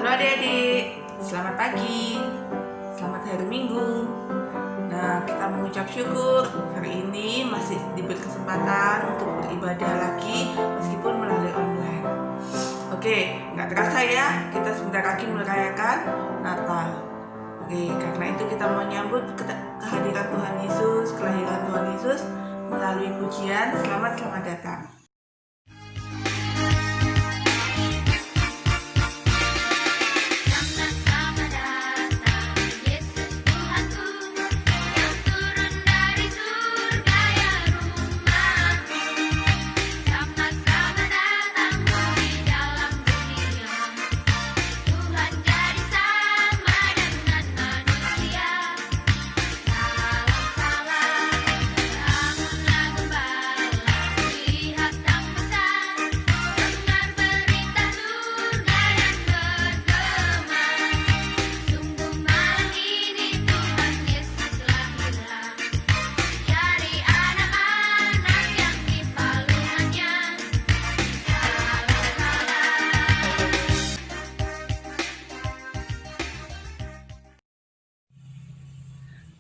Halo adik-adik, selamat pagi, selamat hari Minggu. Nah, kita mengucap syukur hari ini masih diberi kesempatan untuk beribadah lagi meskipun melalui online. Oke, nggak terasa ya, kita sebentar lagi merayakan Natal. Oke, karena itu kita menyambut kehadiran Tuhan Yesus, kelahiran Tuhan Yesus melalui pujian selamat datang.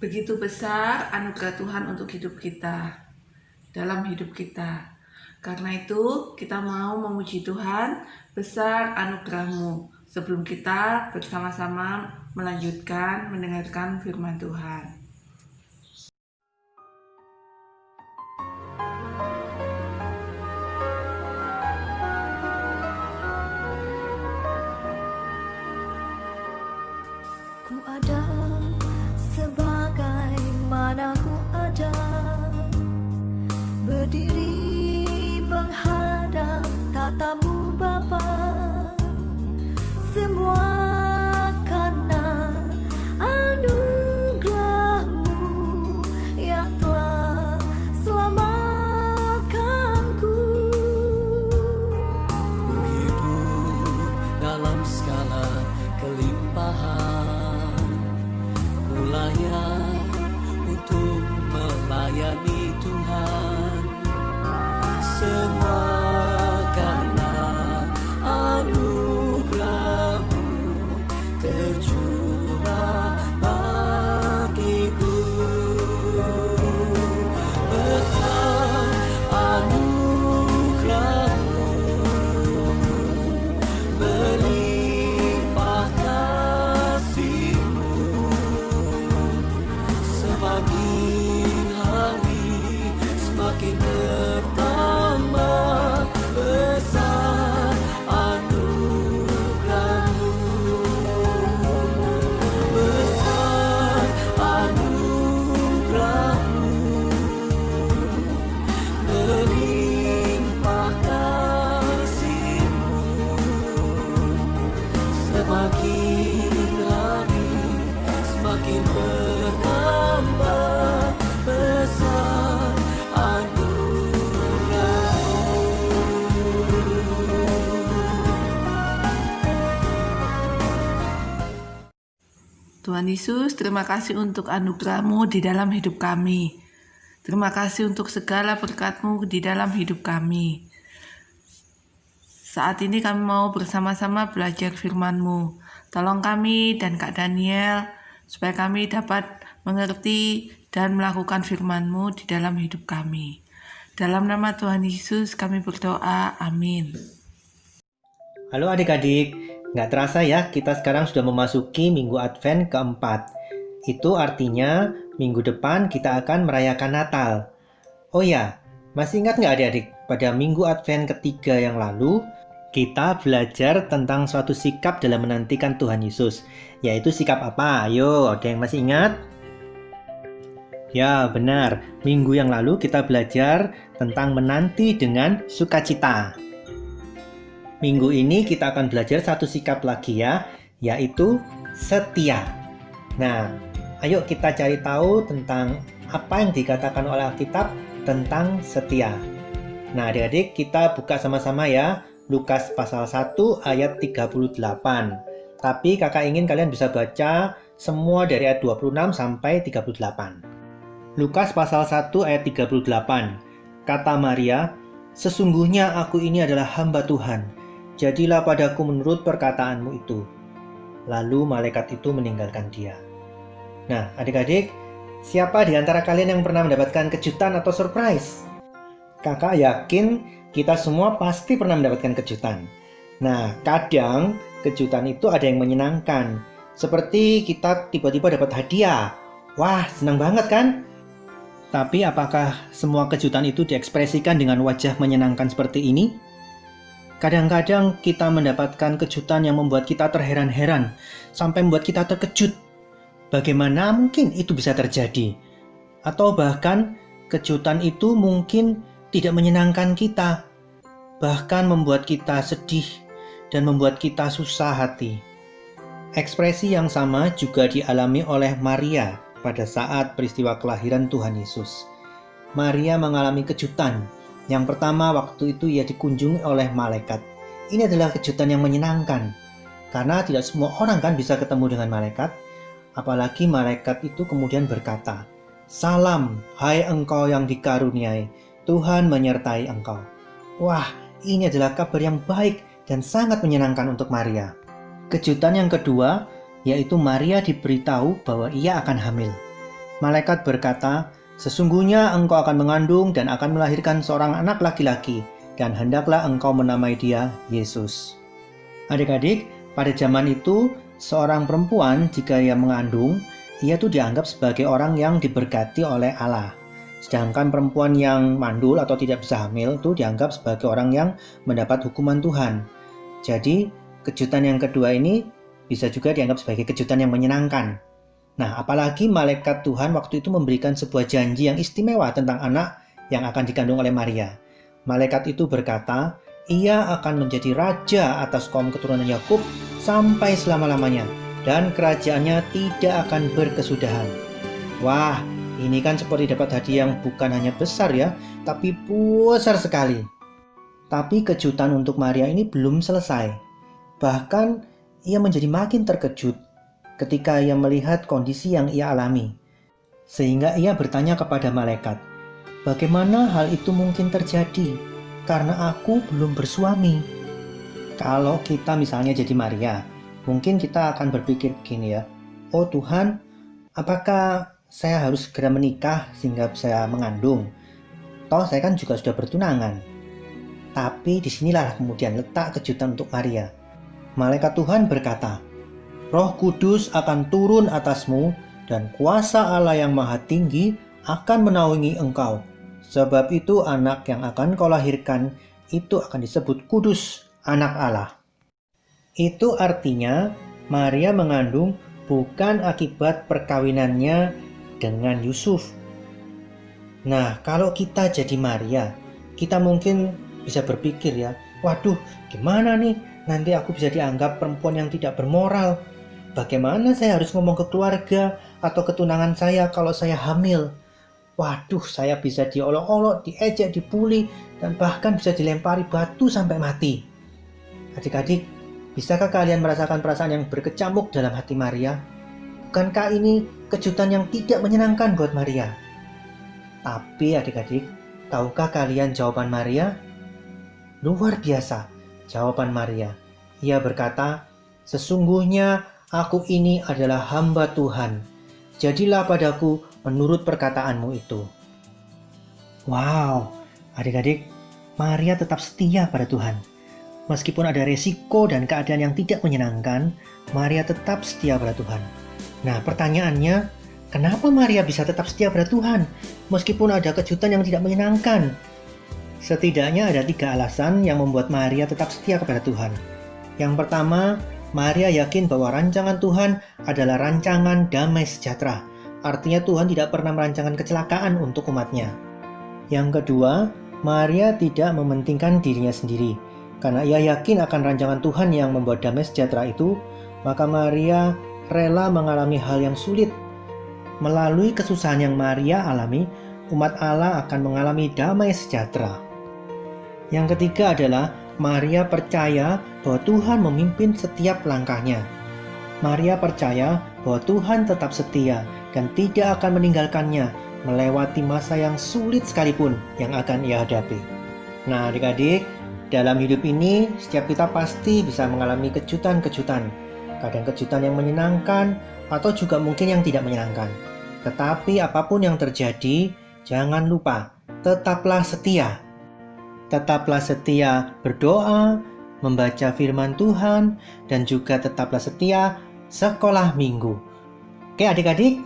Begitu besar anugerah Tuhan untuk hidup kita, dalam hidup kita. Karena itu kita mau memuji Tuhan, besar anugerah-Mu, sebelum kita bersama-sama melanjutkan mendengarkan firman Tuhan. Ku ada sebagaimana ku ada, berdiri menghadap tatamu Bapa, semua karena anugerah-Mu yang telah selamatkanku. Ku hidup dalam segala kelimpahan, ku layak untuk melayani Tuhan. Semua karena anugerah-Mu tercurah bagiku. Besar anugerah-Mu, melimpah kasih-Mu, semakin hari semakin bertambah. Besar anugerah-Mu, besar anugerah-Mu, melimpah kasih-Mu, semakin hari semakin bertambah. Besar Tuhan Yesus, terima kasih untuk anugerah-Mu di dalam hidup kami. Terima kasih untuk segala berkat-Mu di dalam hidup kami. Saat ini kami mau bersama-sama belajar firman-Mu. Tolong kami dan Kak Daniel supaya kami dapat mengerti dan melakukan firman-Mu di dalam hidup kami. Dalam nama Tuhan Yesus kami berdoa, amin. Halo adik-adik, nggak terasa ya kita sekarang sudah memasuki minggu Advent keempat. Itu artinya minggu depan kita akan merayakan Natal. Oh ya, masih ingat nggak adik-adik? Pada minggu Advent ketiga yang lalu, kita belajar tentang suatu sikap dalam menantikan Tuhan Yesus. Yaitu sikap apa? Ayo, ada yang masih ingat? Ya, benar. Minggu yang lalu kita belajar tentang menanti dengan sukacita. Minggu ini kita akan belajar satu sikap lagi ya, yaitu setia. Nah, ayo kita cari tahu tentang apa yang dikatakan oleh Alkitab tentang setia. Nah, adik-adik kita buka sama-sama ya, Lukas pasal 1 ayat 38. Tapi kakak ingin kalian bisa baca semua dari ayat 26 sampai 38. Lukas pasal 1 ayat 38. Kata Maria, "Sesungguhnya aku ini adalah hamba Tuhan. Jadilah padaku menurut perkataanmu itu." lalu malaikat itu meninggalkan dia. Nah, adik-adik, siapa di antara kalian yang pernah mendapatkan kejutan atau surprise? Kakak yakin kita semua pasti pernah mendapatkan kejutan. Nah, kadang kejutan itu ada yang menyenangkan. Seperti kita tiba-tiba dapat hadiah. Wah, senang banget kan? Tapi apakah semua kejutan itu diekspresikan dengan wajah menyenangkan seperti ini? Kadang-kadang kita mendapatkan kejutan yang membuat kita terheran-heran, sampai membuat kita terkejut. Bagaimana mungkin itu bisa terjadi? Atau bahkan kejutan itu mungkin tidak menyenangkan kita, bahkan membuat kita sedih dan membuat kita susah hati. Ekspresi yang sama juga dialami oleh Maria pada saat peristiwa kelahiran Tuhan Yesus. Maria mengalami kejutan. Yang pertama, waktu itu ia dikunjungi oleh malaikat. Ini adalah kejutan yang menyenangkan, karena tidak semua orang kan bisa ketemu dengan malaikat. Apalagi malaikat itu kemudian berkata, "Salam, hai engkau yang dikaruniai, Tuhan menyertai engkau." Wah, ini adalah kabar yang baik dan sangat menyenangkan untuk Maria. Kejutan yang kedua, yaitu Maria diberitahu bahwa ia akan hamil. Malaikat berkata, "Sesungguhnya engkau akan mengandung dan akan melahirkan seorang anak laki-laki, dan hendaklah engkau menamai dia Yesus." Adik-adik, pada zaman itu, seorang perempuan jika ia mengandung, ia tuh dianggap sebagai orang yang diberkati oleh Allah. Sedangkan perempuan yang mandul atau tidak bisa hamil itu dianggap sebagai orang yang mendapat hukuman Tuhan. Jadi, kejutan yang kedua ini bisa juga dianggap sebagai kejutan yang menyenangkan. Nah, apalagi malaikat Tuhan waktu itu memberikan sebuah janji yang istimewa tentang anak yang akan dikandung oleh Maria. Malaikat itu berkata, ia akan menjadi raja atas kaum keturunan Yakub sampai selama-lamanya, dan kerajaannya tidak akan berkesudahan. Wah, ini kan seperti dapat hadiah yang bukan hanya besar ya, tapi besar sekali. Tapi kejutan untuk Maria ini belum selesai. Bahkan ia menjadi makin terkejut ketika ia melihat kondisi yang ia alami. Sehingga ia bertanya kepada malaikat, "Bagaimana hal itu mungkin terjadi? Karena aku belum bersuami." Kalau kita misalnya jadi Maria, mungkin kita akan berpikir begini ya, "Oh Tuhan, apakah saya harus segera menikah sehingga saya mengandung? Toh saya kan juga sudah bertunangan." Tapi disinilah kemudian letak kejutan untuk Maria. Malaikat Tuhan berkata, "Roh Kudus akan turun atasmu, dan kuasa Allah yang Maha Tinggi akan menaungi engkau. Sebab itu anak yang akan kau lahirkan, itu akan disebut kudus, anak Allah." Itu artinya Maria mengandung bukan akibat perkawinannya dengan Yusuf. Nah, kalau kita jadi Maria, kita mungkin bisa berpikir ya, "Waduh, gimana nih? Nanti aku bisa dianggap perempuan yang tidak bermoral. Bagaimana saya harus ngomong ke keluarga atau ketunangan saya kalau saya hamil? Waduh, saya bisa diolok-olok, diejek, dibully, dan bahkan bisa dilempari batu sampai mati." Adik-adik, bisakah kalian merasakan perasaan yang berkecamuk dalam hati Maria? Bukankah ini kejutan yang tidak menyenangkan buat Maria? Tapi adik-adik, tahukah kalian jawaban Maria? Luar biasa jawaban Maria. Ia berkata, "Sesungguhnya aku ini adalah hamba Tuhan. Jadilah padaku menurut perkataanmu itu." Wow, adik-adik, Maria tetap setia pada Tuhan. Meskipun ada resiko dan keadaan yang tidak menyenangkan, Maria tetap setia pada Tuhan. Nah, pertanyaannya, kenapa Maria bisa tetap setia pada Tuhan meskipun ada kejutan yang tidak menyenangkan? Setidaknya ada 3 alasan yang membuat Maria tetap setia kepada Tuhan. Yang pertama, Maria yakin bahwa rancangan Tuhan adalah rancangan damai sejahtera. Artinya Tuhan tidak pernah merancangkan kecelakaan untuk umatnya. Yang kedua, Maria tidak mementingkan dirinya sendiri. Karena ia yakin akan rancangan Tuhan yang membuat damai sejahtera itu, maka Maria rela mengalami hal yang sulit. Melalui kesusahan yang Maria alami, umat Allah akan mengalami damai sejahtera. Yang ketiga adalah Maria percaya bahwa Tuhan memimpin setiap langkahnya. Maria percaya bahwa Tuhan tetap setia dan tidak akan meninggalkannya melewati masa yang sulit sekalipun yang akan ia hadapi. Nah, adik-adik, dalam hidup ini setiap kita pasti bisa mengalami kejutan-kejutan. kadang kejutan yang menyenangkan, atau juga mungkin yang tidak menyenangkan. Tetapi apapun yang terjadi, jangan lupa, tetaplah setia. Tetaplah setia berdoa, membaca firman Tuhan, dan juga tetaplah setia sekolah minggu. Oke adik-adik,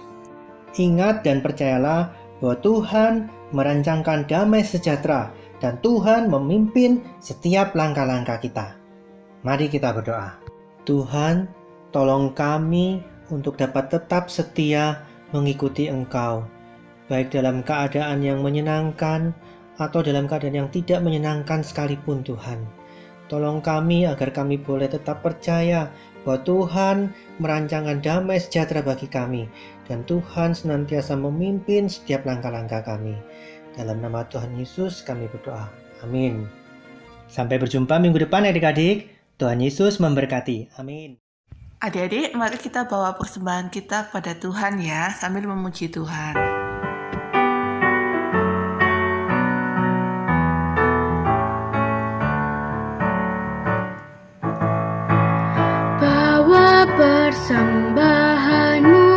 ingat dan percayalah bahwa Tuhan merancangkan damai sejahtera dan Tuhan memimpin setiap langkah-langkah kita. Mari kita berdoa. Tuhan, tolong kami untuk dapat tetap setia mengikuti Engkau, baik dalam keadaan yang menyenangkan atau dalam keadaan yang tidak menyenangkan sekalipun Tuhan. Tolong kami agar kami boleh tetap percaya bahwa Tuhan merancangkan damai sejahtera bagi kami dan Tuhan senantiasa memimpin setiap langkah-langkah kami. Dalam nama Tuhan Yesus kami berdoa. Amin. Sampai berjumpa minggu depan adik-adik. Tuhan Yesus memberkati. Amin. Adik-adik, mari kita bawa persembahan kita kepada Tuhan ya, sambil memuji Tuhan. Bawa persembahanmu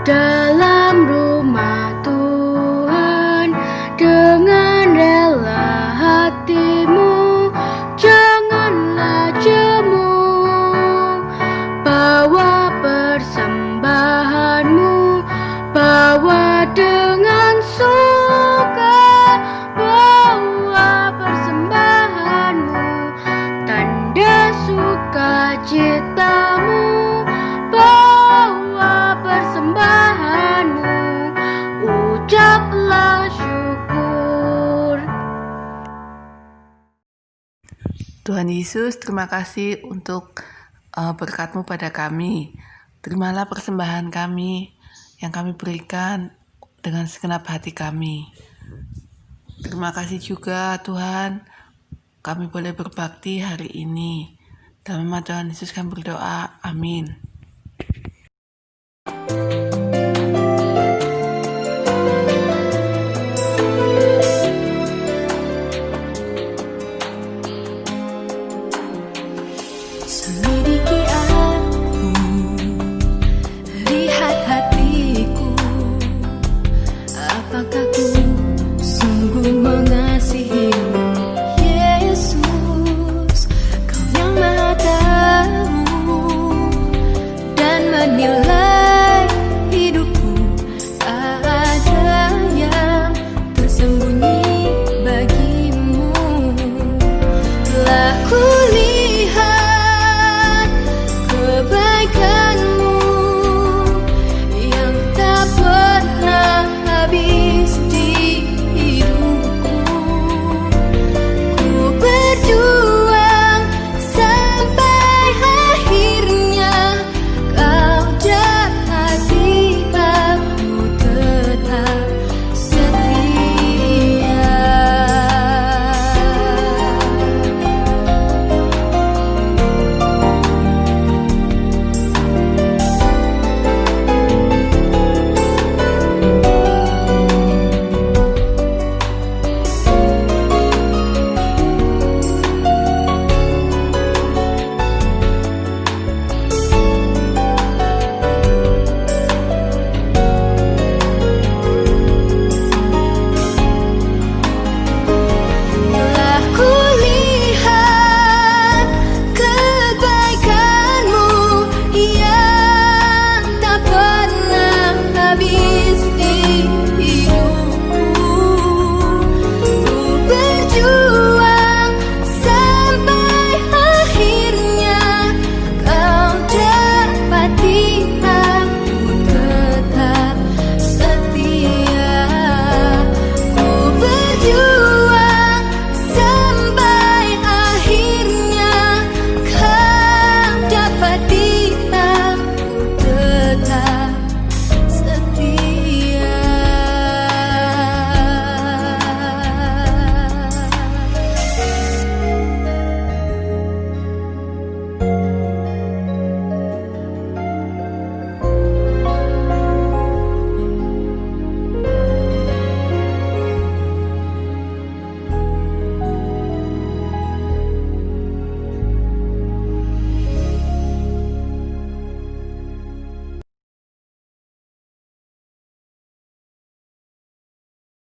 dalam rumah Tuhan dengan rela hatimu, janganlah jemu. Bawa persembahanmu, bawa dengan suka, bawa persembahanmu, tanda sukacitamu, bawa persembahanmu, ucaplah syukur. Tuhan Yesus, terima kasih untuk berkat-Mu pada kami. Terimalah persembahan kami yang kami berikan dengan segenap hati kami. Terima kasih juga Tuhan, kami boleh berbakti hari ini. Dalam nama Tuhan Yesus kami berdoa, amin.